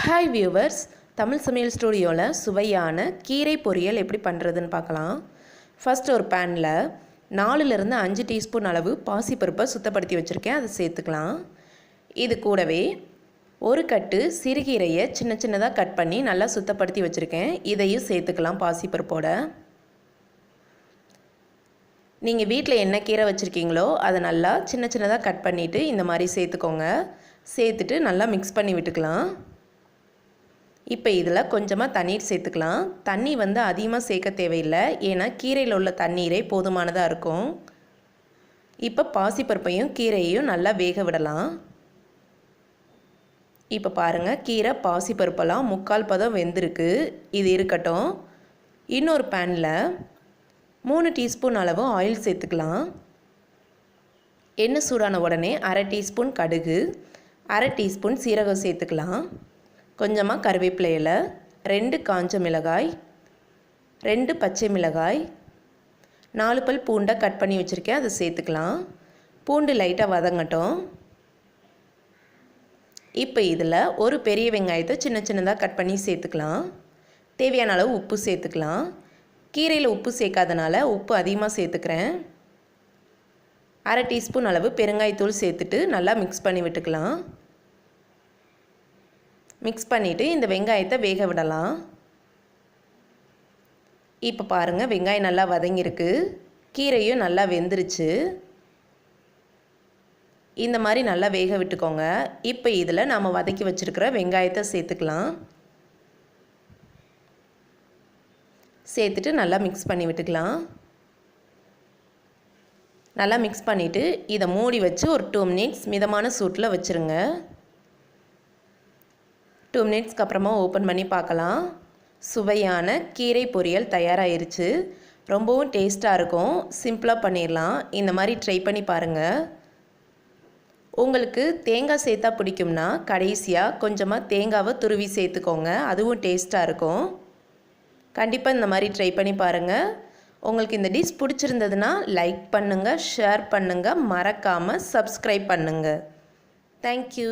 Hi viewers, Tamil சமையல் ஸ்டூடியோவில் சுவையான கீரை பொரியல் எப்படி பண்ணுறதுன்னு பார்க்கலாம். ஃபஸ்ட் ஒரு பேனில் 4லிருந்து 5 டீஸ்பூன் அளவு பாசிப்பருப்பை சுத்தப்படுத்தி வச்சுருக்கேன், அதை சேர்த்துக்கலாம். இது கூடவே ஒரு கட்டு சிறுகீரையை சின்ன சின்னதாக கட் பண்ணி நல்லா சுத்தப்படுத்தி வச்சுருக்கேன், இதையும் சேர்த்துக்கலாம் பாசிப்பருப்போட. நீங்கள் வீட்டில் என்ன கீரை வச்சுருக்கீங்களோ அதை நல்லா சின்ன சின்னதாக கட் பண்ணிவிட்டு இந்த மாதிரி சேர்த்துக்கோங்க. சேர்த்துட்டு நல்லா மிக்ஸ் பண்ணி விட்டுக்கலாம். இப்போ இதில் கொஞ்சமாக தண்ணீர் சேர்த்துக்கலாம். தண்ணி அதிகமாக சேர்க்க தேவையில்லை, ஏன்னா கீரையில் உள்ள தண்ணீரே போதுமானதாக இருக்கும். இப்போ பாசிப்பருப்பையும் கீரையையும் நல்லா வேக விடலாம். இப்போ பாருங்கள், கீரை பாசிப்பருப்பெல்லாம் 3/4 பதம் வெந்திருக்கு. இது இருக்கட்டும். இன்னொரு பேனில் 3 டீஸ்பூன் அளவு ஆயில் சேர்த்துக்கலாம். எண்ணெய் சூடான உடனே 1/2 டீஸ்பூன் கடுகு, 1/2 டீஸ்பூன் சீரகம் சேர்த்துக்கலாம். கொஞ்சமாக கருவேப்பிலை இலை, 2 காஞ்ச மிளகாய், 2 பச்சை மிளகாய், 4 பல் பூண்டை கட் பண்ணி வச்சுருக்கேன், அதை சேர்த்துக்கலாம். பூண்டு லைட்டாக வதங்கட்டும். இப்போ இதில் ஒரு பெரிய வெங்காயத்தை சின்ன சின்னதாக கட் பண்ணி சேர்த்துக்கலாம். தேவையான அளவு உப்பு சேர்த்துக்கலாம். கீரையில் உப்பு சேர்க்காதனால உப்பு அதிகமாக சேர்த்துக்கிறேன். 1/2 டீஸ்பூன் அளவு பெருங்காயத்தூள் சேர்த்துட்டு நல்லா மிக்ஸ் பண்ணி விட்டுக்கலாம். மிக்ஸ் பண்ணிவிட்டு இந்த வெங்காயத்தை வேக விடலாம். இப்போ பாருங்கள், வெங்காயம் நல்லா வதங்கியிருக்கு, கீரையும் நல்லா வெந்துருச்சு. இந்த மாதிரி நல்லா வேக விட்டுக்கோங்க. இப்போ இதில் நாம் வதக்கி வச்சுருக்கிற வெங்காயத்தை சேர்த்துக்கலாம். சேர்த்துட்டு நல்லா மிக்ஸ் பண்ணி விட்டுக்கலாம். நல்லா மிக்ஸ் பண்ணிவிட்டு இதை மூடி வச்சு ஒரு 2 மினிட்ஸ் மிதமான சூட்டில் வச்சுருங்க. 2 மினிட்ஸ்க்கு அப்புறமா ஓப்பன் பண்ணி பார்க்கலாம். சுவையான கீரை பொரியல் தயாராகிருச்சு. ரொம்பவும் டேஸ்ட்டாக இருக்கும். சிம்பிளாக பண்ணிடலாம். இந்த மாதிரி ட்ரை பண்ணி பாருங்கள். உங்களுக்கு தேங்காய் சேர்த்தா பிடிக்கும்னா கடைசியாக கொஞ்சமாக தேங்காவை துருவி சேர்த்துக்கோங்க, அதுவும் டேஸ்ட்டாக இருக்கும். கண்டிப்பாக இந்த மாதிரி ட்ரை பண்ணி பாருங்கள். உங்களுக்கு இந்த டிஷ் பிடிச்சிருந்ததுன்னா லைக் பண்ணுங்கள், ஷேர் பண்ணுங்கள், மறக்காமல் சப்ஸ்கிரைப் பண்ணுங்கள். தேங்க்யூ.